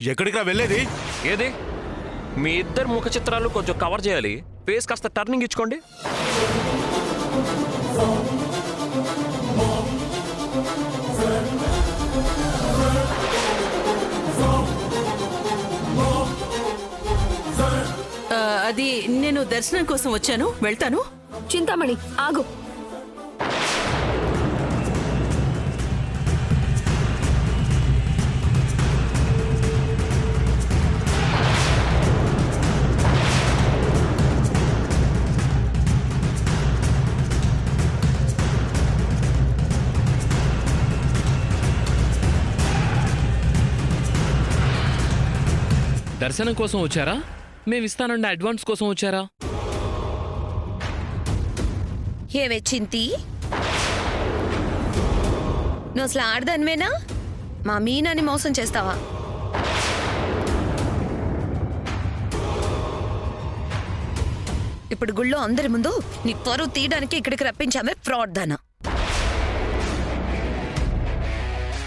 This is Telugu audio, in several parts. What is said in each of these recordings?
ఎక్కడికి రా వెళ్ళేది? ఏది మీ ఇద్దరు ముఖ చిత్రాలు కొంచెం కవర్ చేయాలి. ఫేస్ కాస్త టర్నింగ్ ఇచ్చుకోండి. అది నేను దర్శనం కోసం వచ్చాను, వెళ్తాను. చింతామణి ఆగు. దర్శనం కోసం వచ్చారా? మేమిస్తానండి అడ్వాన్స్ కోసం వచ్చారా? ఏవే చింతి, నువ్వు అసలు ఆడదానివేనా? మా మీనాని మోసం చేస్తావా? ఇప్పుడు గుళ్ళో అందరి ముందు నీ పరువు తీయడానికి ఇక్కడికి రప్పించామే ఫ్రాడ్ దానా?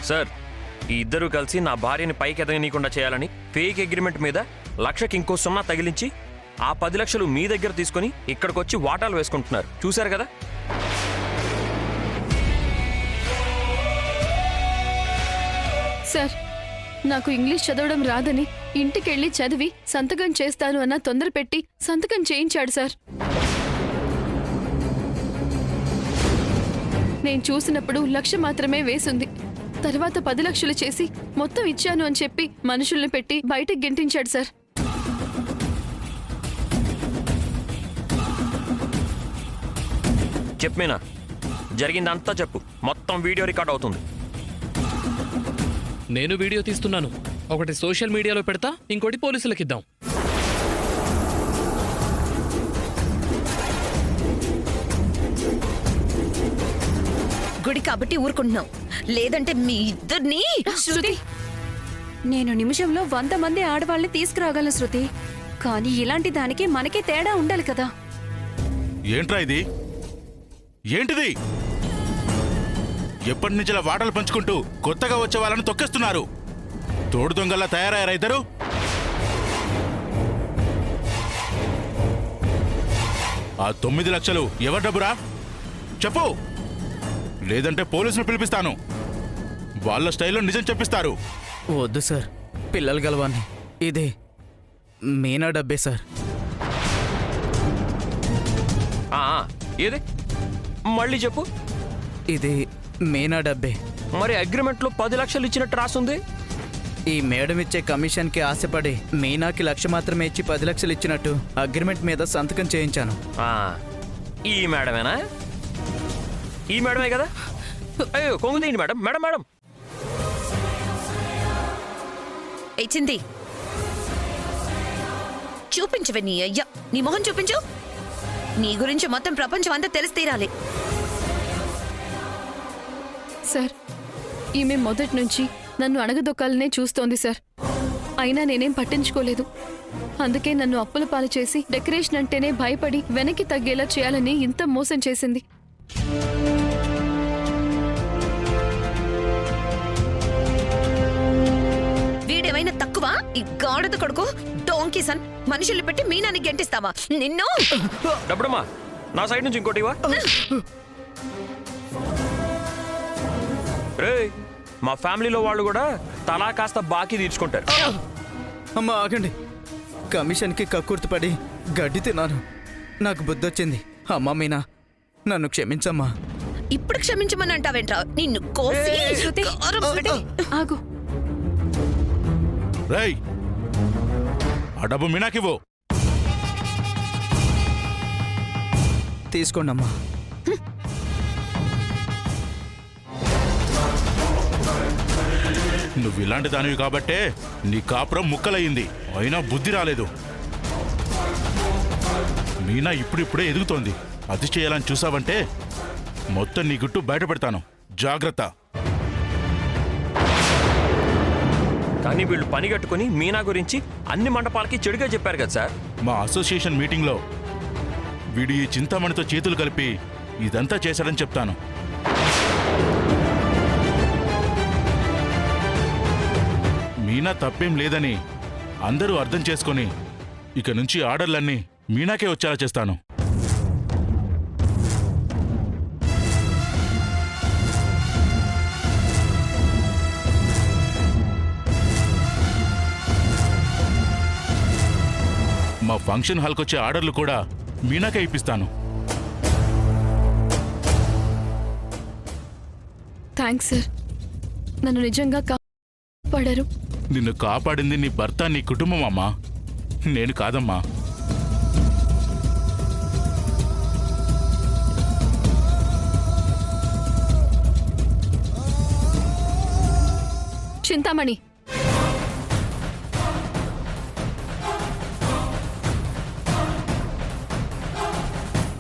సార్, ఈ ఇద్దరు కలిసి నా భార్యని పైకి ఎదగనీయకుండా చేయాలని ఫేక్ అగ్రిమెంట్ మీద లక్షకి ఇంకో సున్నా తగిలించి ఆ 10 లక్షలు మీ దగ్గర తీసుకుని ఇక్కడికొచ్చి వాటాలు వేసుకుంటున్నారు. చూశారు కదా? సార్, నాకు ఇంగ్లీష్ చదవడం రాదని ఇంటికెళ్ళి చదివి సంతకం చేస్తాను అన్న తొందర పెట్టి సంతకం చేయించాడు సార్. నేను చూసినప్పుడు 1,00,000 మాత్రమే వేసింది. తర్వాత 10 లక్షలు చేసి మొత్తం ఇచ్చాను అని చెప్పి మనుషుల్ని పెట్టి బయటకు గెంటించాడు సార్. చెప్పేనా? జరిగిందంతా చెప్పు. మొత్తం వీడియో రికార్డ్ అవుతుంది. నేను వీడియో తీస్తున్నాను. ఒకటి సోషల్ మీడియాలో పెడతా, ఇంకోటి పోలీసులకు ఇద్దాం. గుడి కాబట్టి ఊరుకుంటున్నాం, లేదంటే మీ ఇద్దరిని. శృతి, నేను నిమిషంలో 100 మంది ఆడవాళ్ళని తీసుకురాగలను శృతి. కానీ ఇలాంటి దానికి మనకే తేడా ఉండాలి కదా. ఏంట్రా ఇది? ఏంటిది? ఎప్పటి నుంచి ఇలా వాటలు పంచుకుంటూ కొత్తగా వచ్చే వాళ్ళని తొక్కేస్తున్నారు. తోడు దొంగల్లా తయారయ్యారా ఇద్దరు? ఆ 9 లక్షలు ఎవరి డబ్బురా? చెప్పు, లేదంటే పోలీసులు పిలిపిస్తాను. వాళ్ళ స్టైల్లో నిజం చెప్పిస్తారు. వద్దు సార్, పిల్లలు గలవాన్ని. ఇదే మీనా డబ్బే సార్. ఏది మళ్ళీ చెప్పు. ఇది మీనా డబ్బే. మరి అగ్రిమెంట్లో 10 లక్షలు ఇచ్చినట్టు రాసుంది. ఈ మేడం ఇచ్చే కమిషన్కి ఆశపడి మీనాకి 1,00,000 మాత్రమే ఇచ్చి 10 లక్షలు ఇచ్చినట్టు అగ్రిమెంట్ మీద సంతకం చేయించాను. ఈ మేడమేనా? ఈ మేడమే కదా? అయ్యో, కొంగుదేంటి మేడం? మేడం మేడం ఇచ్చింది చూపించవే. నీ అయ్యా, నీ మొహం చూపించు. నీ గురించి మొత్తం ప్రపంచం అంతా తెలిసి తీరాలి. సార్, ఈమె మొదటి నుంచి నన్ను అణగదొక్కాలనే చూస్తోంది సార్. అయినా నేనేం పట్టించుకోలేదు. అందుకే నన్ను అప్పుల పాలు చేసి డెకరేషన్ అంటేనే భయపడి వెనక్కి తగ్గేలా చేయాలని ఇంత మోసం చేసింది. వీడేమైనా తక్కువ? ఈ గాడిద కొడుకు డోంకీ సన్ మనుషుల్ని పెట్టి మీనాని గెంటిస్తావా? నిన్ను. డబ్బుడమ్మా, నా సైడ్ నుంచి ఇంకోటివా? రేయ్, మా ఫ్యామిలీలో వాళ్ళు కూడా తలా కాస్త బాకీ తీర్చుకుంటారు. అమ్మా ఆగండి. కమిషన్కి కక్కుర్తిపడి గడ్డి తిన్నాను. నాకు బుద్ధొచ్చింది. అమ్మా మీనా, నన్ను క్షమించమ్మా. ఇప్పుడు క్షమించమని అంటావేంట్రా? నిన్ను కోసి. శృతి, ఆగు. రేయ్, ఆ డబ్బు మీనాకివ్వు. తీసుకోండి అమ్మా. నువ్వు ఇలాంటి దానివి కాబట్టే నీ కాపురం ముక్కలయ్యింది. అయినా బుద్ధి రాలేదు. మీనా ఇప్పుడిప్పుడే ఎదుగుతోంది. అది చేయాలని చూసావంటే మొత్తం నీ గుట్టు బయట పెడతాను. జాగ్రత్త. కానీ వీళ్ళు పని కట్టుకుని మీనా గురించి అన్ని మండపాలకి చెడుగా చెప్పారు కదా సార్. మా అసోసియేషన్ మీటింగ్లో వీడు ఈ చింతామణితో చేతులు కలిపి ఇదంతా చేశాడని చెప్తాను. మీనా తప్పేం లేదని అందరూ అర్థం చేసుకొని ఇక నుంచి ఆర్డర్లన్నీ మీనాకే వచ్చేలా చేస్తాను. మా ఫంక్షన్ హాల్కి వచ్చే ఆర్డర్లు కూడా మీనాకే ఇప్పిస్తాను. థ్యాంక్స్ సార్, నన్ను నిజంగా కాపాడారు. నిన్ను కాపాడింది నీ భర్త, నీ కుటుంబం అమ్మా, నేను కాదమ్మా. చింతామణి,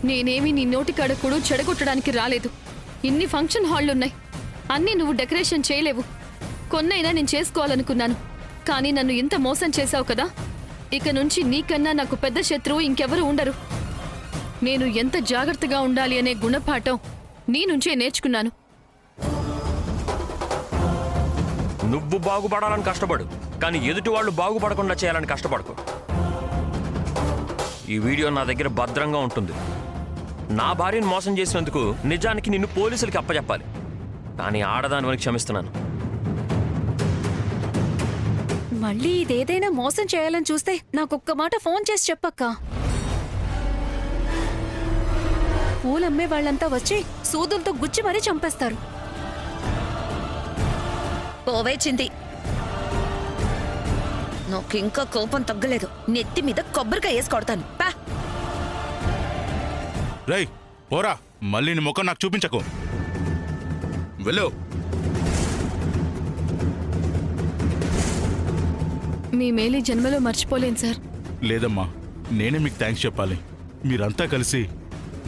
నేనేమి నీ నోటి కడకుడు చెడగొట్టడానికి రాలేదు. ఇన్ని ఫంక్షన్ హాళ్లున్నాయి, అన్నీ నువ్వు డెకరేషన్ చేయలేవు. కొన్నైనా నేను చేసుకోవాలనుకున్నాను, కానీ నన్ను ఇంత మోసం చేశావు కదా. ఇక నుంచి నీకన్నా నాకు పెద్ద శత్రువు ఇంకెవరు ఉండరు. నేను ఎంత జాగ్రత్తగా ఉండాలి అనే గుణపాఠం నీ నుంచే నేర్చుకున్నాను. నువ్వు బాగుపడాలని కష్టపడు, కానీ ఎదుటి వాళ్ళు బాగుపడకుండా చేయాలని కష్టపడకు. ఈ వీడియో నా దగ్గర భద్రంగా ఉంటుంది. నా భార్యను మోసం చేసినందుకు నిజానికి నిన్ను పోలీసులకి అప్పచెప్పాలి, కానీ ఆడదానివని క్షమిస్తున్నాను. మళ్ళీ ఇదేదైనా మోసం చేయాలని చూస్తే నాకొక్క మాట ఫోన్ చేసి చెప్పక్క. పూలమ్మే వాళ్ళంతా వచ్చి సూదులతో గుచ్చి మరీ చంపేస్తారు. పోవే చింది, నాకింకా కోపం తగ్గలేదు. నెత్తి మీద కొబ్బరికాయ వేసి కొడతాను. పా. రేయ్ పోరా, మళ్ళీ నీ ముఖం నాకు చూపించకు. వెళ్ళు. మీ మేలు ఈ జన్మలో మర్చిపోలేను సార్. లేదమ్మా, నేనే మీకు థ్యాంక్స్ చెప్పాలి. మీరంతా కలిసి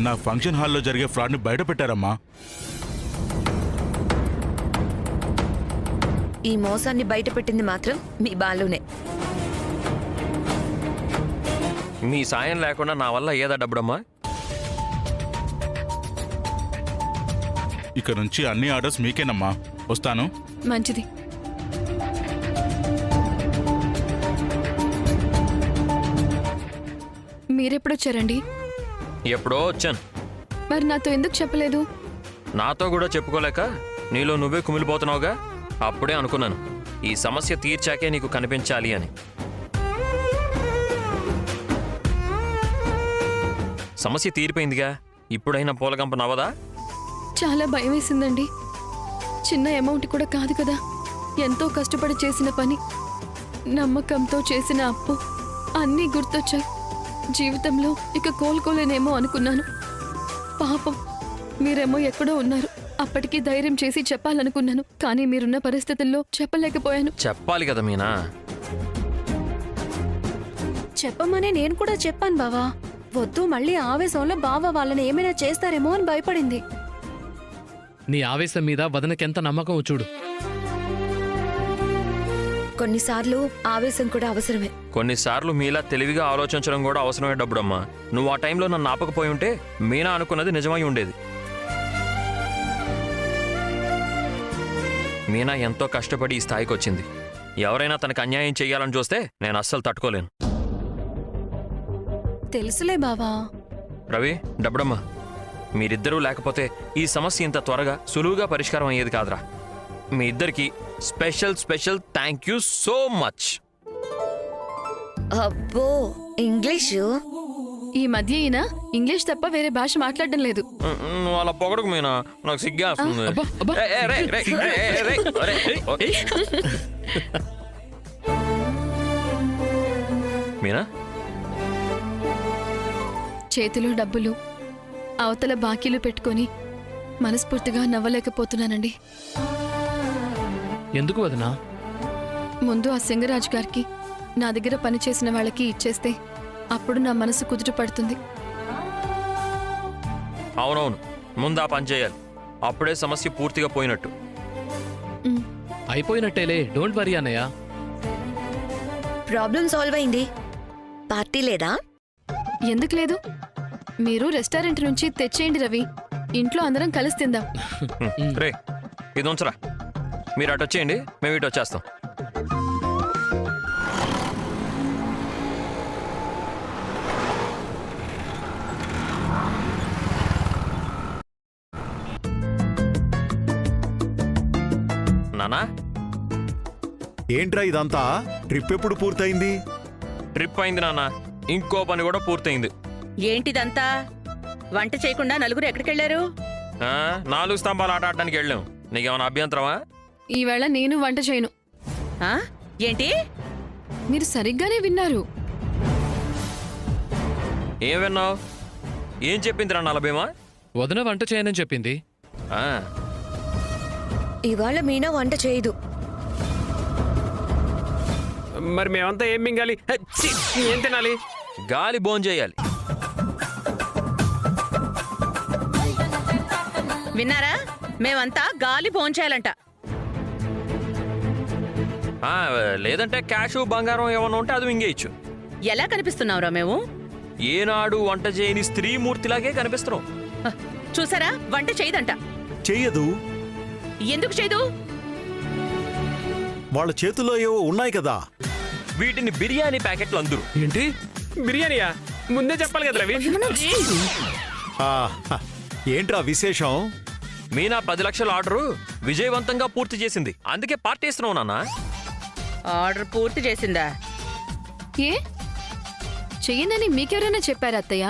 నా ఫంక్షన్ హాల్లో జరిగే ఫ్రాడ్ని బయట పెట్టారమ్మా. ఈ మోసాన్ని బయట పెట్టింది మాత్రం మీ బాలునే. మీ సాయం లేకుండా నా వల్ల ఏదా డబ్బుడమ్మా? ఇక నుంచి అన్ని ఆర్డర్స్ మీకేనమ్మా. వస్తాను. మంచిది. మీరెప్పుడొచ్చారండి? ఎప్పుడో వచ్చాను. మరి నాతో ఎందుకు చెప్పలేదు? నాతో కూడా చెప్పుకోలేక నీలో నువ్వే కుమిలిపోతున్నావుగా, అప్పుడే అనుకున్నాను ఈ సమస్య తీర్చాకే నీకు కనిపించాలి అని. సమస్య తీరిపోయిందిగా, ఇప్పుడైనా పూలగంప నవ్వదా? చాలా భయం వేసిందండి. చిన్న అమౌంట్ కూడా కాదు కదా, ఎంతో కష్టపడి చేసిన పని, నమ్మకంతో చేసిన అప్పు అన్నీ గుర్తొచ్చాయి. జీవితంలో ఇక కోలుకోలేనేమో అనుకున్నాను. పాపం మీరేమో ఎక్కడో ఉన్నారు. అప్పటికి ధైర్యం చేసి చెప్పాలనుకున్నాను, కానీ మీరున్న పరిస్థితుల్లో చెప్పలేకపోయాను. చెప్పాలి కదా మీనా. చెప్పమనే నేను కూడా చెప్పాను బావా. వద్దు, మళ్ళీ ఆవేశంలో బావ వాళ్ళని ఏమైనా చేస్తారేమో అని భయపడింది. నీ ఆవేశం మీద వదనకెంత నమ్మకం చూడు. కొన్నిసార్లు ఆవేశం కూడా అవసరమే. కొన్నిసార్లు మీలా తెలివిగా ఆలోచించడం కూడా అవసరమే డబ్బుడమ్మా. నువ్వు ఆ టైంలో నన్ను ఆపకపోయి ఉంటే మీనా అనుకున్నది నిజమై ఉండేది. మీనా ఎంతో కష్టపడి ఈ స్థాయికి వచ్చింది. ఎవరైనా తనకు అన్యాయం చెయ్యాలని చూస్తే నేను అస్సలు తట్టుకోలేను. తెలుసులే బావా. రవి, డబ్బుడమ్మా, మీరిద్దరూ లేకపోతే ఈ సమస్య ఇంత త్వరగా సులువుగా పరిష్కారం అయ్యేది కాదురా. మీ ఇద్దరికి special special thank you so much. అబ్బో, ఇంగ్లీషు ఈ మధ్య ఈయన ఇంగ్లీష్ తప్ప వేరే భాష మాట్లాడడం లేదు. నువ్వు అలా పొగడకు మీనా, నాకు సిగ్గా వస్తుంది. అబ్బా, అబ్బా. మీనా, చేతిలో డబ్బులు, అవతల బాకీలు పెట్టుకొని మనస్ఫూర్తిగా నవ్వలేకపోతున్నానండి. ఎందుకు వదనా? ముందు ఆ సింగరాజు గారికి, నా దగ్గర పనిచేసిన వాళ్ళకి ఇచ్చేస్తే అప్పుడు నా మనసు కుదుట పడుతుంది. అవునవును, ముందు ఆ పని చేయాలి. అప్పుడే సమస్య పూర్తిగా పోయినట్టు. అయిపోయినట్టేలే, డోంట్ వరీ అన్నయ్య. ప్రాబ్లం సాల్వ్ అయింది. పార్టీ లేదా? ఎందుకు లేదు? మీరు రెస్టారెంట్ నుంచి తెచ్చేయండి రవి, ఇంట్లో అందరం కలిసి తిందాం. రే, ఇది ఉంచరా. మీరు అటు వచ్చేయండి, మేము ఇటు వచ్చేస్తాం. ఏంట్రా ఇదంతా? ట్రిప్ ఎప్పుడు పూర్తయింది? ట్రిప్ అయింది నాన్న, ఇంకో పని కూడా పూర్తయింది. ఏంటిదంతా? వంట చేయకుండా నలుగురు ఎక్కడికెళ్లారు? 4 స్తంభాలు ఆట ఆడడానికి వెళ్ళాం. నీకేమైనా అభ్యంతరమా? ఈవేళ నేను వంట చేయను. ఆ? ఏంటి? మీరు సరిగ్గానే విన్నారు. ఏం విన్నావు? ఏం చెప్పింది రా నలభేమా? వదిన వంట చేయనని చెప్పింది. ఇవాళ మీనా వంట చేయదు. మరి మేమంతా ఏం మింగాలి? ఛీ, ఏం తినాలి? గాలి భోంచేయాలి. విన్నారా? మేమంతా గాలి భోంచేయాలంట. లేదంటే క్యాషు బంగారం ఏమన్నా ఉంటే అది మింగేయచ్చు. ఎలా కనిపిస్తున్నావురా మేము? ఏనాడు వంట చేయని స్త్రీమూర్తిలాగే కనిపిస్తున్నాం. హ, చూసారా? వంట చేయదంట. చెయ్యదు. ఎందుకు చేయదు? వాళ్ళ చేతుల్లో ఏవో ఉన్నాయి కదా. వీటిని బిర్యానీ ప్యాకెట్లు అందరు. ఏంటి బిర్యానీయా? ముందే చెప్పాలి కదా రవి. ఆ, హ, ఏంట్రా విశేషం? మీనా 10 లక్షల ఆర్డరు విజయవంతంగా పూర్తి చేసింది. అందుకే పార్టీ ఇస్తున్నావు నాన్న. ఆర్డర్ పూర్తి చేసిందా? ఏ చెయ్యనని మీకెవరైనా చెప్పారా అత్తయ్య?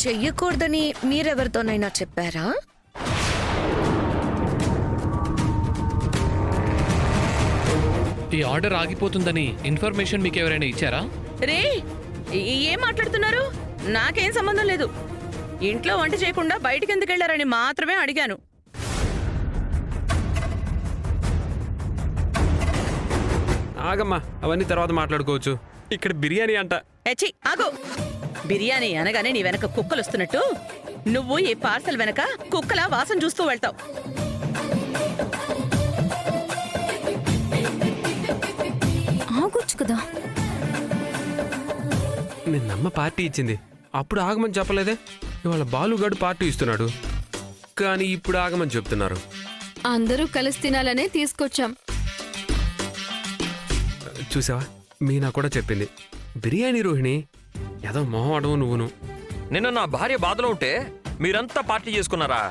చెయ్యకూడదని మీరెవరితోనైనా చెప్పారా? ఈ ఆర్డర్ ఆగిపోతుందని ఇన్ఫర్మేషన్ మీకు ఎవరైనా ఇచ్చారా? రే, ఏం మాట్లాడుతున్నారు? నాకేం సంబంధం లేదు. ఇంట్లో వంట చేయకుండా బయటికి ఎందుకు వెళ్లారని మాత్రమే అడిగాను. ఆగమ్మా, అవన్నీ తర్వాత మాట్లాడుకోవచ్చు. ఇక్కడ బిర్యానీ అంట. ఎచ్చి ఆగు. బిర్యానీ అనగానే నీ వెనక కుక్కలు వస్తున్నట్టు నువ్వు ఈ పార్సల్ వెనక కుక్కల వాసన చూస్తూ వెళ్తావు. ఆగొచ్చు కదా. నిన్నమ్మ పార్టీ ఇచ్చింది, అప్పుడు ఆగమని చెప్పలేదే. ఇవాళ బాలుగాడు పార్టీ ఇస్తున్నాడు, కానీ ఇప్పుడు ఆగమని చెప్తున్నారు. అందరూ కలిసి తినాలనే తీసుకొచ్చాం. చూసావా, మీనా కూడా చెప్పింది బిర్యానీ. రోహిణి ఏదో మొహం అడవు నువ్వును. నిన్న నా భార్య బాధలో ఉంటే మీరంతా పార్టీ చేసుకున్నారా?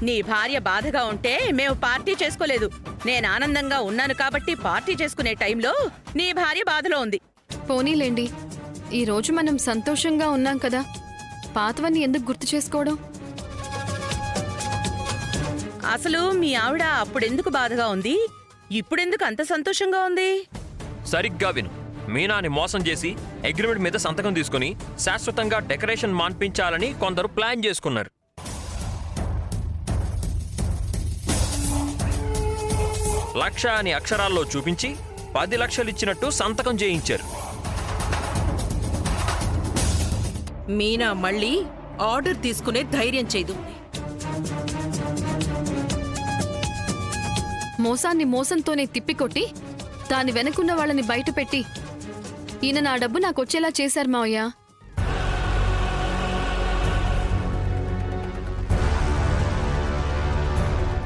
నీ భార్య బాధగా ఉంటే మేము పార్టీ చేసుకోలేదు. నేను ఆనందంగా ఉన్నాను కాబట్టి పార్టీ చేసుకునే టైంలో నీ భార్య బాధలో ఉంది. పోనీలేండి, ఈ రోజు మనం సంతోషంగా ఉన్నాం కదా, పాతవన్నీ ఎందుకు గుర్తు చేసుకోవడం? అసలు మీ ఆవిడ అప్పుడెందుకు బాధగా ఉంది, ఇప్పుడెందుకు అంత సంతోషంగా ఉంది? సరిగ్గా విను. మీనాని మోసం చేసి అగ్రిమెంట్ మీద సంతకం తీసుకుని శాశ్వతంగా డెకరేషన్ మాన్పించాలని కొందరు ప్లాన్ చేసుకున్నారు. లక్ష అని అక్షరాల్లో చూపించి 10 లక్షలు ఇచ్చినట్టు సంతకం చేయించారు. మీనా మళ్ళీ ఆర్డర్ తీసుకునే ధైర్యం చేయదు. మోసాన్ని మోసంతోనే తిప్పికొట్టి దాని వెనకున్న వాళ్ళని బయటపెట్టి ఈయన నా డబ్బు నాకొచ్చేలా చేశారు మావయ్య.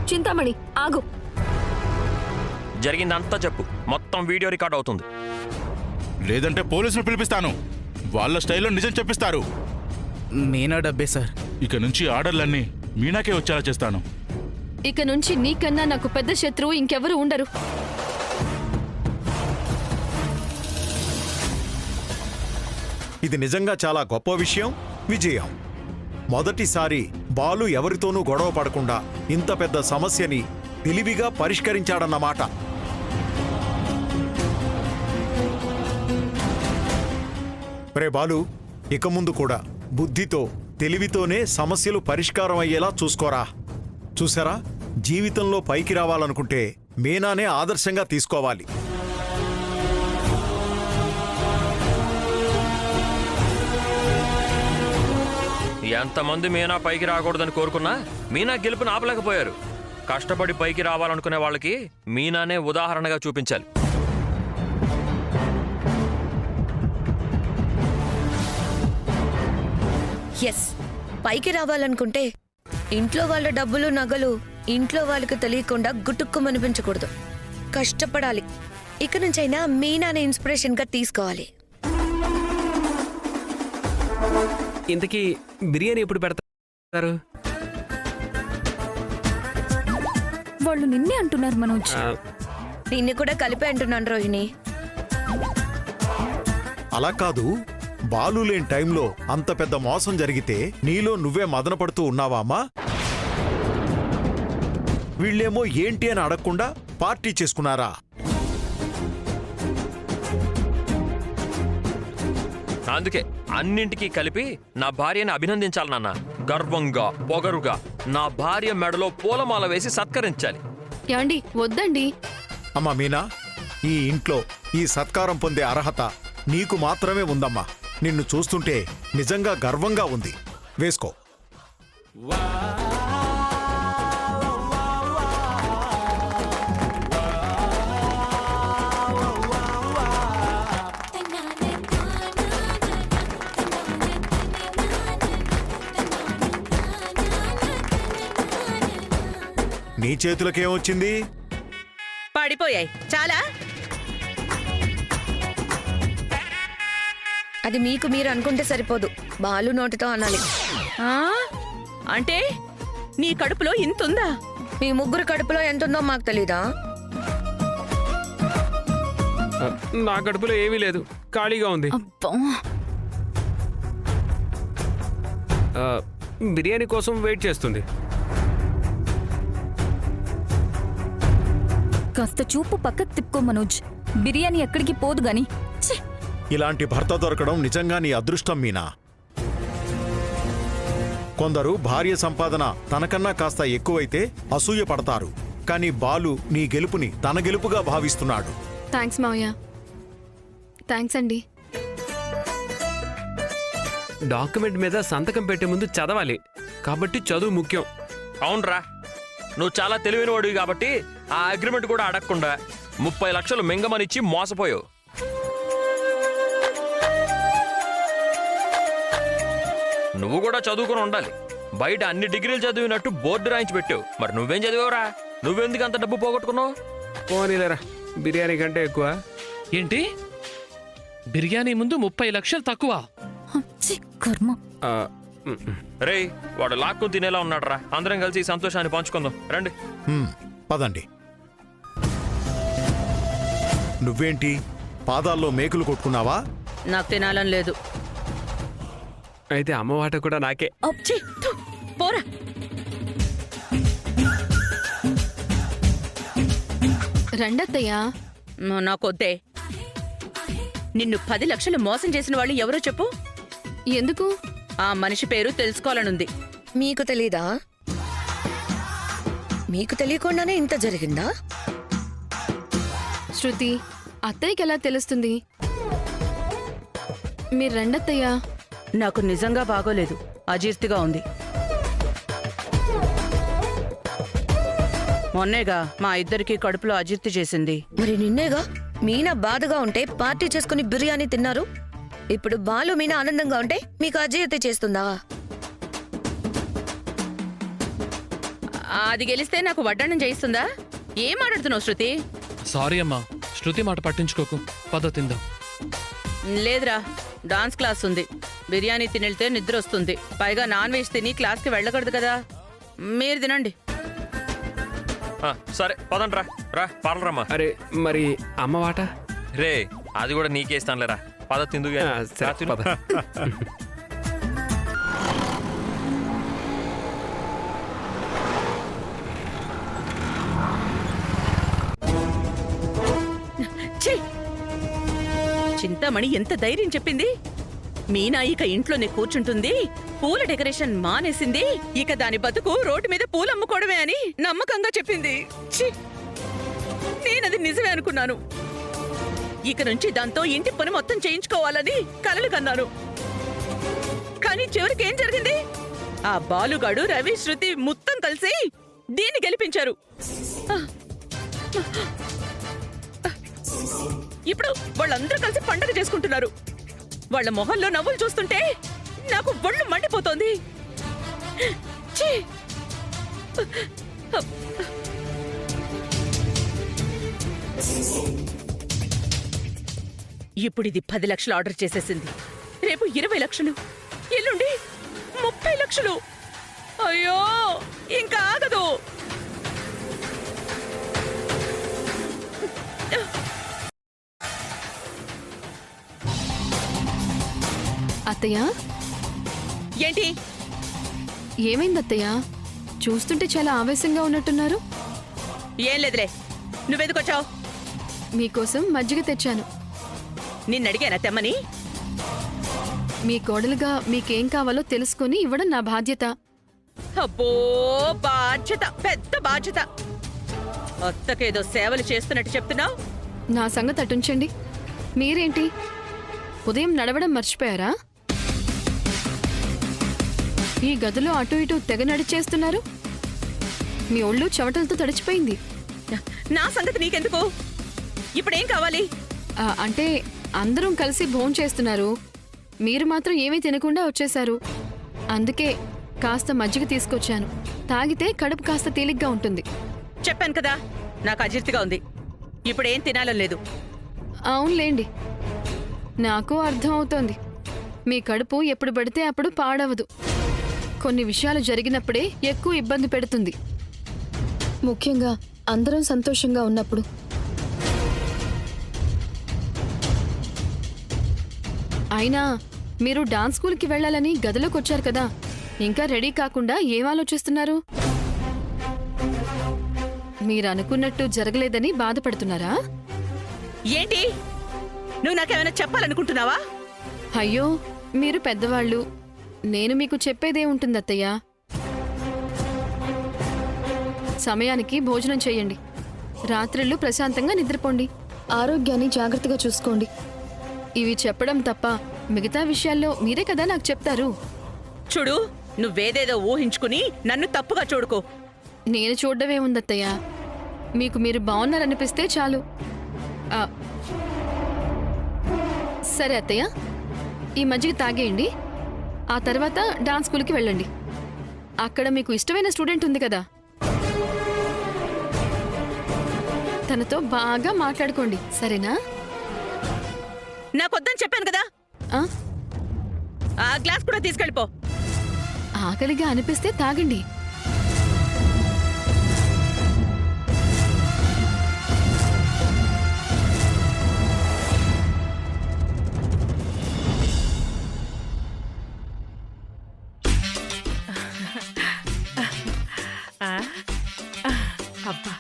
చింతామణి ఆగు. జరిగిందంతా చెప్పు, మొత్తం వీడియో రికార్డ్ అవుతుంది. లేదంటే పోలీసులు పిలిపిస్తాను. వాళ్ళ స్టైల్లో నిజం చెప్పిస్తారు. మీనా డబ్బే సార్. ఇక నుంచి ఆర్డర్లన్నీ మీనాకే వచ్చేలా చేస్తాను. ఇక నుంచి నీకన్నా నాకు పెద్ద శత్రువు ఇంకెవరు ఉండరు. ఇది నిజంగా చాలా గొప్ప విషయం, విజయం. మొదటిసారి బాలు ఎవరితోనూ గొడవ పడకుండా ఇంత పెద్ద సమస్యని తెలివిగా పరిష్కరించాడన్నమాట. రే బాలు, ఇక ముందు కూడా బుద్ధితో తెలివితోనే సమస్యలు పరిష్కారం అయ్యేలా చూసుకోరా. చూసారా, జీవితంలో పైకి రావాలనుకుంటే మీనానే ఆదర్శంగా తీసుకోవాలి. ఎంతమంది మీనా పైకి రాకూడదని కోరుకున్నా మీనా గెలుపుని ఆపలేకపోయారు. కష్టపడి పైకి రావాలనుకునే వాళ్ళకి మీనానే ఉదాహరణగా చూపించాలి. ఎస్, పైకి రావాలనుకుంటే ఇంట్లో వాళ్ళ డబ్బులు నగలు ఇంట్లో వాళ్ళకి తెలియకుండా గుట్టుక్కుమనిపించకూడదు. కష్టపడాలి. ఇక నుంచైనా మీనానే ఇన్స్పిరేషన్గా తీసుకోవాలి. ఇంతకీ బిర్యానీ ఎప్పుడు పెడతారు? వాళ్ళు నిన్నే అంటున్నారు మనోజ్. నిన్ను కూడా కలిపి అంటున్నాను రోహిణి. అలా కాదు, బాలు లేని టైంలో అంత పెద్ద మోసం జరిగితే నీలో నువ్వే మదన పడుతూ ఉన్నావా అమ్మా? వీళ్ళేమో ఏంటి అని అడగకుండా పార్టీ చేసుకున్నారా? అందుకే అన్నింటికీ కలిపి నా భార్యని అభినందించాలి నాన్న. గర్వంగా పొగరుగా నా భార్య మెడలో పూలమాల వేసి సత్కరించాలి. యాండి వద్దండి. అమ్మా మీనా, ఈ ఇంట్లో ఈ సత్కారం పొందే అర్హత నీకు మాత్రమే ఉందమ్మా. నిన్ను చూస్తుంటే నిజంగా గర్వంగా ఉంది. వేసుకో. నీ చేతులకేమొచ్చింది? పడిపోయాయి. చాలా. అది మీకు మీరు అనుకుంటే సరిపోదు, బాలు నోటితో అనాలి. ఆ? అంటే నీ కడుపులో ఇంతుందా? మీ ముగ్గురు కడుపులో ఎంతుందో మాకు తెలీదా? నా కడుపులో ఏమీ లేదు, ఖాళీగా ఉంది. అబ్బా, బిర్యానీ కోసం వెయిట్ చేస్తుంది. కాస్త చూపు పక్కకు తిప్పుకో మనోజ్. బిర్యానీ ఎక్కడికి పోదు గాని. ఛీ! ఇలాంటి భర్త దొరకడం నిజంగా నీ అదృష్టం మీనా. కొందరు భార్య సంపాదన తనకన్నా కాస్త ఎక్కువైతే అసూయ పడతారు. కానీ బాలు నీ గెలుపుని తన గెలుపుగా భావిస్తున్నాడు. థ్యాంక్స్ మావయ్య. థ్యాంక్స్ అండి. డాక్యుమెంట్ మీద సంతకం పెట్టే ముందు చదవాలి, కాబట్టి చదువు ముఖ్యం. అవునరా, నువ్వు చాలా తెలివైన వాడివి కాబట్టి ఆ అగ్రిమెంట్ కూడా అడగకుండా 30 లక్షలు మింగమనిచ్చి మోసపోయావు. నువ్వు కూడా చదువుకుని ఉండాలి. బయట అన్ని డిగ్రీలు చదివినట్టు బోర్డు రాయించి పెట్టావు. మరి నువ్వేం చదివావురా? నువ్వెందుకు అంత డబ్బు పోగొట్టుకున్నావు? పోనీలేరా, బిర్యానీ కంటే ఎక్కువ. ఏంటి బిర్యానీ ముందు 30 లక్షలు తక్కువ? ఛీ, కర్మ. ఆ, రేయ్, వాడు లాక్కుని తినేలా ఉన్నాడురా. అందరం కలిసి ఈ సంతోషాన్ని పంచుకుందాం రండి. పదండి. నువ్వేంటి పాదాల్లో మేకులు కొట్టుకున్నావా? నాకు తినాలని లేదు. అయితే అమ్మవాట కూడా నాకే. ఛీ, థు, పోరా. రండత్తయ్యా. నాకొద్దే. నిన్ను 10 లక్షలు మోసం చేసిన వాళ్ళు ఎవరో చెప్పు. ఎందుకు? ఆ మనిషి పేరు తెలుసుకోవాలనుంది. మీకు తెలీదా? మీకు తెలియకుండానే ఇంత జరిగిందా? శృతి, అత్తయ్యకి ఎలా తెలుస్తుంది? మీరు రండత్తయ్యా. నాకు నిజంగా బాగోలేదు. అజీర్తిగా ఉంది. మొన్నేగా మా ఇద్దరికి కడుపులో అజీర్తి చేసింది. మరి నిన్నేగా మీనా బాధగా ఉంటే పార్టీ చేసుకుని బిర్యానీ తిన్నారు. ఇప్పుడు బాలు మీనా ఆనందంగా ఉంటే మీకు అజీర్తి చేస్తుందా? అది గెలిస్తే నాకు వడ్డాణం చేయిస్తుందా? ఏం మాట్లాడుతున్నావు శృతి? సారీ అమ్మా, శృతి మాట పట్టించుకోకు. పద తిందాం. లేదురా, డాన్స్ క్లాస్ ఉంది. బిర్యానీ తినెళ్తే నిద్ర వస్తుంది. పైగా నాన్ వెజ్ తిని క్లాస్కి వెళ్ళకూడదు కదా. మీరు తినండి. సరే పదండ్రా. రా పాలరమ్మా. అరే మరి అమ్మవాట? రే, అది కూడా నీకే ఇస్తానులేరా. పద తిందు. సరే, పద. ఛీ! చింతామణి ఎంత ధైర్యం చెప్పింది. మీనా ఇక ఇంట్లోనే కూర్చుంటుంది, పూల డెకరేషన్ మానేసింది, ఇక దాని బతుకు రోడ్డు మీద పూలు అమ్ముకోవడమే అని నమ్మకంగా చెప్పింది. ఛీ! నేనది నిజమే అనుకున్నాను. ఇక నుంచి దాంతో ఇంటి పని మొత్తం చేయించుకోవాలని కలలు కన్నాను. కానీ చివరికి ఏం జరిగింది? ఆ బాలుగాడు, రవి, శృతి మొత్తం కలిసి దీన్ని గెలిపించారు. ఇప్పుడు వాళ్ళందరూ కలిసి పండగ చేసుకుంటున్నారు. వాళ్ళ మొహంలో నవ్వులు చూస్తుంటే నాకు ఒళ్ళు మండిపోతోంది. ఛీ! ఇప్పుడు ఇది 10 లక్షలు ఆర్డర్ చేసేసింది. రేపు 20 లక్షలు, ఎల్లుండి 30 లక్షలు. అయ్యో, ఇంకా ఆగదు. అత్తయ్య? ఏంటి? ఏమైంది అత్తయ్య? చూస్తుంటే చాలా ఆవేశంగా ఉన్నట్టున్నారు. ఏం లేదులే. నువ్వెందుకొచ్చావు? మీకోసం మజ్జిగ తెచ్చాను. నిన్నడిగానా తెమ్మని? మీ కోడలుగా మీకేం కావాలో తెలుసుకొని ఇవ్వడం నా బాధ్యత. అబ్బో, బాధ్యత, పెద్ద బాధ్యత. అత్తకేదో సేవలు చేస్తున్నట్టు చెప్తున్నావు. నా సంగతి అటుంచండి. మీరేంటి ఉదయం నడవడం మర్చిపోయారా? ఈ గదిలో అటు ఇటు తెగ నడిచేస్తున్నారు. మీ ఒళ్ళు చెమటలతో తడిచిపోయింది. నా సంగతి నీకెందుకు? ఇప్పుడేం కావాలి? అంటే అందరం కలిసి భోంచేస్తున్నారు. మీరు మాత్రం ఏమీ తినకుండా వచ్చేశారు. అందుకే కాస్త మజ్జిగ తీసుకొచ్చాను. తాగితే కడుపు కాస్త తేలిగ్గా ఉంటుంది. చెప్పాను కదా, నాకు అజీర్తిగా ఉంది. ఇప్పుడేం తినాలని లేదు. అవునులేండి, నాకు అర్థం అవుతోంది. మీ కడుపు ఎప్పుడు పడితే అప్పుడు పాడవదు. కొన్ని విషయాలు జరిగినప్పుడే ఎక్కువ ఇబ్బంది పెడుతుంది, ముఖ్యంగా అందరం సంతోషంగా ఉన్నప్పుడు. అయినా మీరు డాన్స్ స్కూల్కి వెళ్ళాలని గదిలోకి వచ్చారు కదా, ఇంకా రెడీ కాకుండా ఏం ఆలోచిస్తున్నారు? మీరు అనుకున్నట్టు జరగలేదని బాధపడుతున్నారా? ఏంటి? నువ్వు నాకేమైనా చెప్పాలనుకుంటున్నావా? అయ్యో, మీరు పెద్దవాళ్ళు. నేను మీకు చెప్పేదే ఉంటుంది అత్తయ్య. సమయానికి భోజనం చేయండి. రాత్రిళ్ళు ప్రశాంతంగా నిద్రపోండి. ఆరోగ్యాన్ని జాగ్రత్తగా చూసుకోండి. ఇవి చెప్పడం తప్ప మిగతా విషయాల్లో మీరే కదా నాకు చెప్తారు. చూడు, నువ్వేదేదో ఊహించుకుని నన్ను తప్పుగా చూడుకో. నేను చూడడమే ఉందత్తయ్య. మీకు మీరు బాగున్నారనిపిస్తే చాలు. సరే అత్తయ్య, ఈ మజ్జిగ తాగేయండి. ఆ తర్వాత డాన్స్ స్కూల్కి వెళ్ళండి. అక్కడ మీకు ఇష్టమైన స్టూడెంట్ ఉంది కదా, తనతో బాగా మాట్లాడుకోండి, సరేనా? నాకొద్దని చెప్పాను కదా. ఆ గ్లాస్ కూడా తీసుకెళ్ళిపో. ఆకలిగా అనిపిస్తే తాగండి. అబ్బా,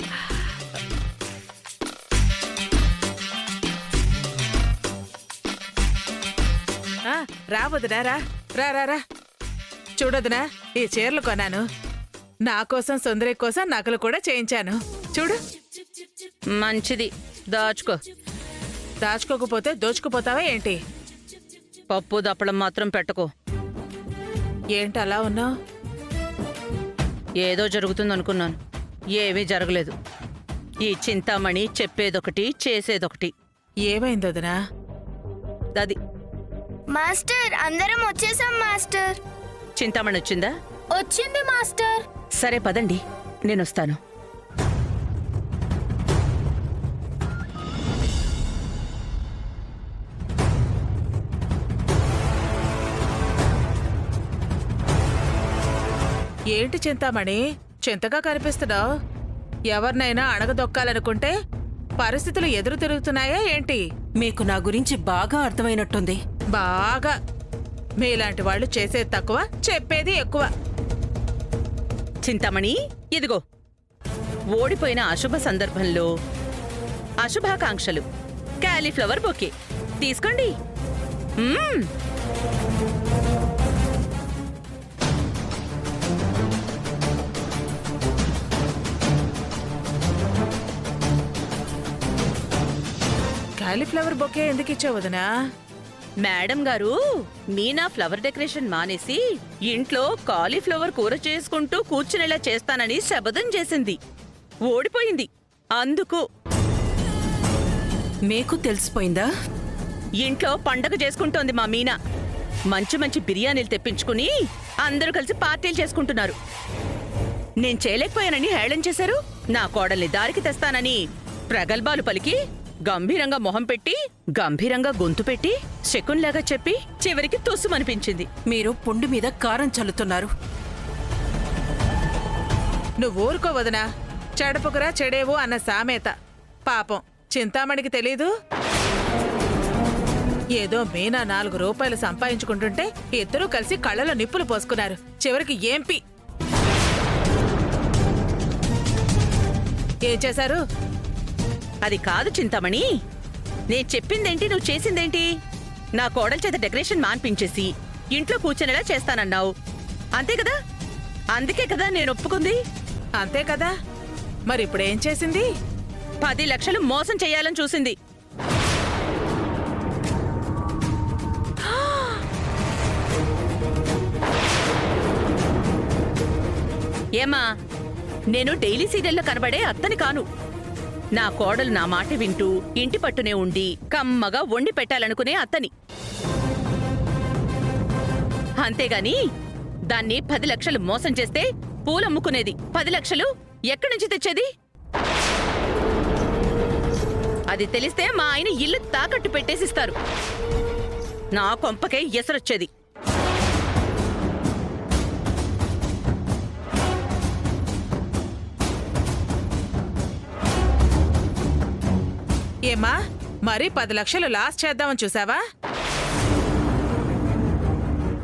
రావద్దునా, రా రా రా రా. చూడొద్దునా, ఈ చీరలు కొన్నాను. నా కోసం, సుందరి కోసం నగలు కూడా చేయించాను. చూడు. మంచిది, దాచుకో. దాచుకోకపోతే దోచుకుపోతావా ఏంటి? పప్పు దప్పడం మాత్రం పెట్టుకో. ఏంటి అలా ఉన్నావు? ఏదో జరుగుతుందనుకున్నాను, ఏమీ జరగలేదు. ఈ చింతామణి చెప్పేదొకటి చేసేదొకటి. ఏమైందొదినా? అది మాస్టర్, అందరం వచ్చేసాం మాస్టర్. చింతామణి వచ్చిందా? వచ్చింది మాస్టర్. సరే పదండి, నేనొస్తాను. ఏంటి చింతామణి, చింతగా కనిపిస్తున్నావు? ఎవరినైనా అణగదొక్కాలనుకుంటే పరిస్థితులు ఎదురు తిరుగుతున్నాయా ఏంటి? మీకు నా గురించి బాగా అర్థమైనట్టుంది. బాగా. మీలాంటి వాళ్ళు చేసేది తక్కువ, చెప్పేది ఎక్కువ. చింతామణి, ఇదిగో ఓడిపోయిన అశుభ సందర్భంలో అశుభాకాంక్షలు, కాలీఫ్లవర్ బొకే తీసుకోండి. కాలీఫ్లవర్ బొకే ఎందుకు ఇచ్చావు వదినా? మేడం గారు మీనా ఫ్లవర్ డెకరేషన్ మానేసి ఇంట్లో కాలీఫ్లవర్ కూర చేసుకుంటూ కూర్చునేలా చేస్తానని శపథం చేసింది. ఓడిపోయింది, అందుకు. మీకు తెలిసిపోయిందా? ఇంట్లో పండగ చేసుకుంటోంది మా మీనా. మంచి మంచి బిర్యానీలు తెప్పించుకుని అందరూ కలిసి పార్టీలు చేసుకుంటున్నారు. నేను చేయలేకపోయానని హేళన చేశారు. నా కోడల్ని దారికి తెస్తానని ప్రగల్భాలు పలికి గంభీరంగా మొహం పెట్టి, గంభీరంగా గొంతు పెట్టి, శకున్లాగా చెప్పి చివరికి తొస్సుమనిపించింది. మీరు పుండు మీద కారం చల్లుతున్నారు. నువ్వు ఊరుకో వదినా. చెడపుకురా చెడేవు అన్న సామెత. పాపం చింతామణికి తెలీదు. ఏదో మీనా 4 రూపాయలు సంపాదించుకుంటుంటే ఇద్దరూ కలిసి కళ్ళలో నిప్పులు పోసుకున్నారు. చివరికి ఏంపి ఏం చేశారు? అది కాదు చింతామణి, నేను చెప్పిందేంటి, నువ్వు చేసిందేంటి? నా కోడల చేత డెకరేషన్ మాన్పించేసి ఇంట్లో కూర్చునేలా చేస్తానన్నావు, అంతే కదా? అందుకే కదా నేను ఒప్పుకుంది. అంతే కదా, మరి ఇప్పుడేం చేసింది? 10 లక్షలు మోసం చేయాలని చూసింది. ఏమా, నేను డైలీ సీరియల్లో కనబడే అత్తని కాను. నా కోడలు నా మాట వింటూ ఇంటి పట్టునే ఉండి కమ్మగా వండి పెట్టాలనుకునే అత్తని. అంతేగాని దాన్ని 10 లక్షలు మోసం చేస్తే పూలమ్ముకునేది 10 లక్షలు ఎక్కడి నుంచి తెచ్చేది? అది తెలిస్తే మా ఆయన ఇల్లు తాకట్టు పెట్టేసిస్తారు. నా కొంపకే ఎసరొచ్చేది. ఏమా, మరి 10 లక్షలు లాస్ చేద్దామని చూసావా?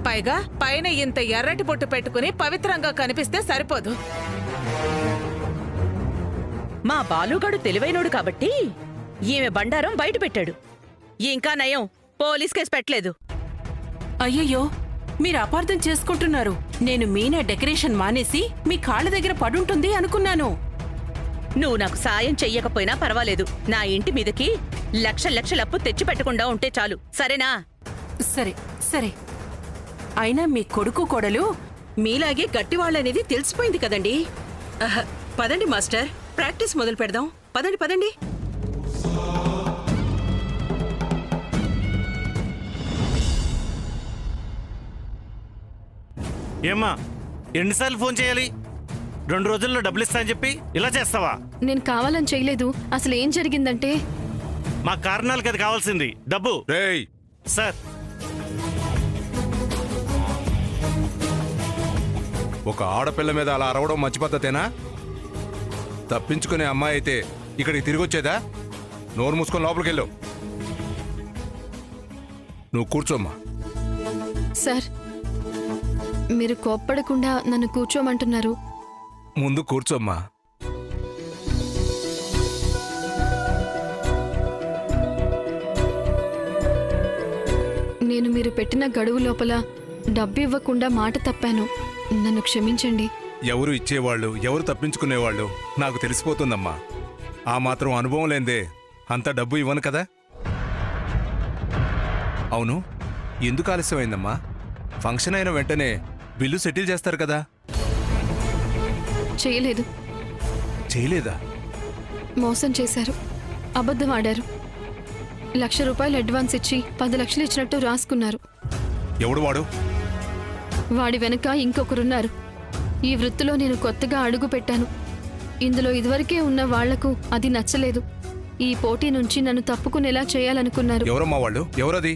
పైగా పైన ఇంత ఎర్రటి బొట్టు పెట్టుకుని పవిత్రంగా కనిపిస్తే సరిపోదు. మా బాలుగాడు తెలివైనోడు కాబట్టి ఈమె బండారం బయట పెట్టాడు. ఇంకా నయం, పోలీస్ కేసు పెట్టలేదు. అయ్యయ్యో, మీరు అపార్థం చేసుకుంటున్నారు. నేను మీనా డెకరేషన్ మానేసి మీ కాళ్ళ దగ్గర పడుంటుంది అనుకున్నాను. నువ్వు నాకు సాయం చెయ్యకపోయినా పర్వాలేదు. నా ఇంటి మీదకి లక్షల అప్పు తెచ్చిపెట్టకుండా ఉంటే చాలు, సరేనా? సరే సరే. అయినా మీ కొడుకు కోడలు మీలాగే గట్టివాళ్ళనేది తెలిసిపోయింది కదండి. పదండి మాస్టర్, ప్రాక్టీస్ మొదలు పెడదాం. పదండి పదండి. ఏమ్మా, ఎన్నిసార్లు ఫోన్ చేయాలి? 2 రోజుల్లో డబ్బులు ఇస్తానని చెప్పి ఇలా చేస్తావా? నేను కావాలని చేయలేదు. అసలు ఏం జరిగిందంటే, మా కారణాలకి అది కావాల్సింది డబ్బు. సార్, ఒక ఆడపిల్ల మీద అలా అరవడం మంచి పద్ధతేనా? తప్పించుకునే అమ్మాయి అయితే ఇక్కడికి తిరిగి వచ్చేదా? నోరు మూసుకొని లోపలికి వెళ్ళు. నువ్వు కూర్చోమ్మా. సార్, మీరు కోప్పడకుండా నన్ను కూర్చోమంటున్నారు. ముందు కూర్చోమ్మా. నేను మీరు పెట్టిన గడువు లోపల డబ్బు ఇవ్వకుండా మాట తప్పాను. నన్ను క్షమించండి. ఎవరు ఇచ్చేవాళ్ళు, ఎవరు తప్పించుకునేవాళ్ళు నాకు తెలిసిపోతుందమ్మా. ఆ మాత్రం అనుభవం లేదే అంత డబ్బు ఇవ్వను కదా. అవును, ఎందుకు ఆలస్యమైందమ్మా? ఫంక్షన్ అయిన వెంటనే బిల్లు సెటిల్ చేస్తారు కదా. చేయలేదు. చేయలేదా? మోసం చేశారు, అబద్ధం ఆడారు. 1,00,000 రూపాయలు అడ్వాన్స్ ఇచ్చి 10 లక్షలు ఇచ్చినట్టు రాసుకున్నారు. ఎవడు వాడు? వాడి వెనక ఇంకొకరున్నారు. ఈ వృత్తిలో నేను కొత్తగా అడుగు పెట్టాను. ఇందులో ఇదివరకే ఉన్న వాళ్లకు అది నచ్చలేదు. ఈ పోటీ నుంచి నన్ను తప్పుకునేలా చేయాలనుకున్నారు. ఎవరమ్మా వాళ్ళు? ఎవరది?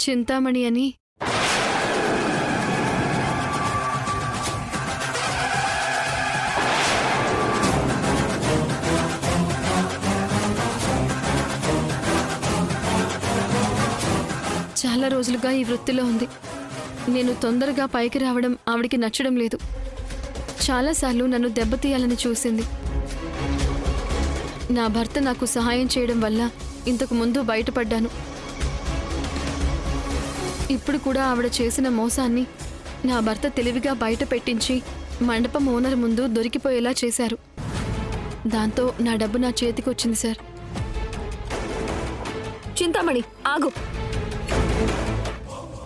చింతామణి అని. చాలా రోజులుగా ఈ వృత్తిలో ఉంది. నేను తొందరగా పైకి రావడం ఆవిడికి నచ్చడం లేదు. చాలాసార్లు నన్ను దెబ్బతీయాలని చూసింది. నా భర్త నాకు సహాయం చేయడం వల్ల ఇంతకు ముందు బయటపడ్డాను. ఇప్పుడు కూడా ఆవిడ చేసిన మోసాన్ని నా భర్త తెలివిగా బయట పెట్టించి మండపం ఓనర్ ముందు దొరికిపోయేలా చేశారు. దాంతో నా డబ్బు నా చేతికొచ్చింది సార్. చింతామణి, ఆగు.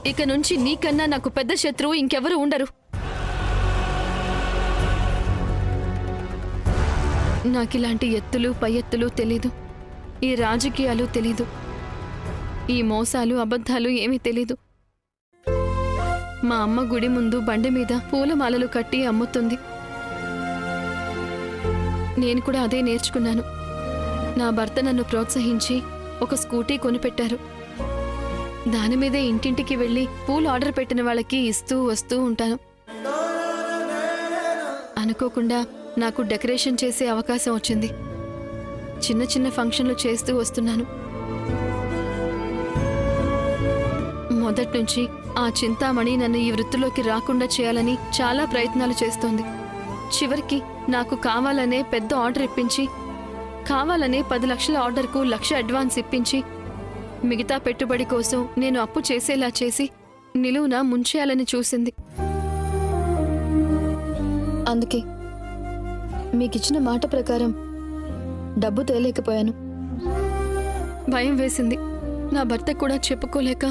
ఇక నుంచి నీకన్నా నాకు పెద్ద శత్రువు ఇంకెవరు ఉండరు. నాకిలాంటి ఎత్తులు పై ఎత్తులు తెలీదు. ఈ రాజకీయాలు తెలీదు. ఈ మోసాలు అబద్ధాలు ఏమీ తెలీదు. మా అమ్మ గుడి ముందు బండి మీద పూలమాలలు కట్టి అమ్ముతుంది. నేను కూడా అదే నేర్చుకున్నాను. నా భర్త నన్ను ప్రోత్సహించి ఒక స్కూటీ కొనిపెట్టారు. దానిమీదే ఇంటింటికి వెళ్ళి పూలు ఆర్డర్ పెట్టిన వాళ్ళకి ఇస్తూ వస్తూ ఉంటాను. అనుకోకుండా నాకు డెకరేషన్ చేసే అవకాశం వచ్చింది. చిన్న చిన్న ఫంక్షన్లు చేస్తూ వస్తున్నాను. మొదటి నుంచి ఆ చింతామణి నన్ను ఈ వృత్తిలోకి రాకుండా చేయాలని చాలా ప్రయత్నాలు చేస్తోంది. చివరికి నాకు కావాలనే పెద్ద ఆర్డర్ ఇప్పించి, కావాలనే 10 లక్షల ఆర్డర్కు 1 లక్ష అడ్వాన్స్ ఇప్పించి, మిగతా పెట్టుబడి కోసం నేను అప్పు చేసేలా చేసి నిలువున ముంచేయాలని చూసింది. అందుకే మీకిచ్చిన మాట ప్రకారం డబ్బు తేలేకపోయాను. భయం వేసింది. నా భర్త కూడా చెప్పుకోలేక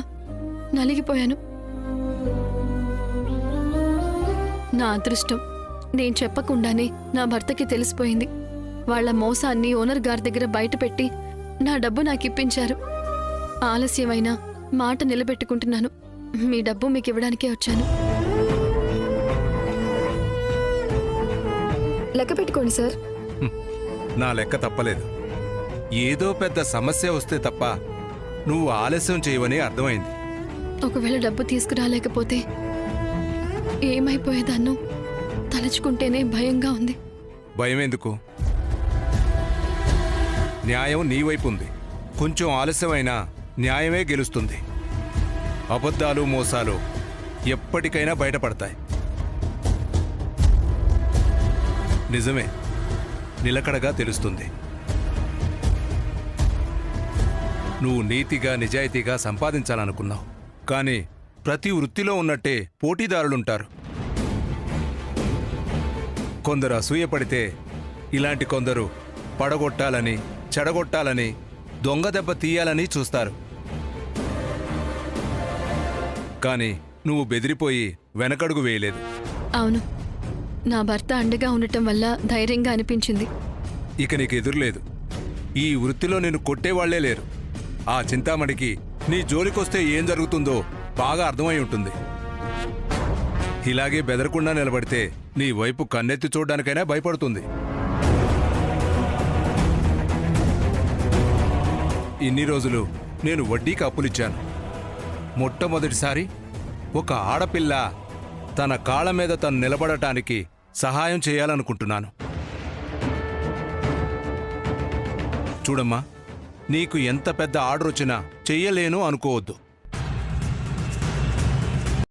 నలిగిపోయాను. నా అదృష్టం, నేను చెప్పకుండానే నా భర్తకి తెలిసిపోయింది. వాళ్ల మోసాన్ని ఓనర్ గారి దగ్గర బయటపెట్టి నా డబ్బు నాకు ఇప్పించారు. ఆలస్యమైనా మాట నిలబెట్టుకుంటున్నాను. మీ డబ్బు మీకు ఇవ్వడానికే వచ్చాను. లెక్క పెట్టుకోండి సార్. నా లెక్క తప్పలేదు. ఏదో పెద్ద సమస్య వస్తే తప్ప నువ్వు ఆలస్యం చేయవని అర్థమైంది. ఒకవేళ డబ్బు తీసుకురాలేకపోతే ఏమైపోయేదాన్నో తలుచుకుంటేనే భయంగా ఉంది. భయం ఎందుకు? న్యాయం నీ వైపు ఉంది. కొంచెం ఆలస్యమైనా న్యాయమే గెలుస్తుంది. అబద్ధాలు మోసాలు ఎప్పటికైనా బయటపడతాయి. నిజమే నిలకడగా తెలుస్తుంది. నువ్వు నీతిగా నిజాయితీగా సంపాదించాలనుకున్నావు. కానీ ప్రతి వృత్తిలో ఉన్నట్టే పోటీదారులుంటారు. కొందరు అసూయపడితే ఇలాంటి కొందరు పడగొట్టాలని, చెడగొట్టాలని, దొంగ దెబ్బ తీయాలని చూస్తారు. కానీ నువ్వు బెదిరిపోయి వెనకడుగు వేయలేదు. అవును, నా భర్త అండగా ఉండటం వల్ల ధైర్యంగా అనిపించింది. ఇక నీకు ఎదురులేదు. ఈ వృత్తిలో నేను కొట్టేవాళ్లే లేరు. ఆ చింతామణికి నీ జోలికొస్తే ఏం జరుగుతుందో బాగా అర్థమై ఉంటుంది. ఇలాగే బెదరకుండా నిలబడితే నీ వైపు కన్నెత్తి చూడ్డానికైనా భయపడుతుంది. ఇన్ని రోజులు నేను వడ్డీకి అప్పులిచ్చాను. మొట్టమొదటిసారి ఒక ఆడపిల్ల తన కాళ్ళ మీద తను నిలబడటానికి సహాయం చేయాలనుకుంటున్నాను. చూడమ్మా, నీకు ఎంత పెద్ద ఆర్డర్ వచ్చినా చెయ్యలేను అనుకోవద్దు.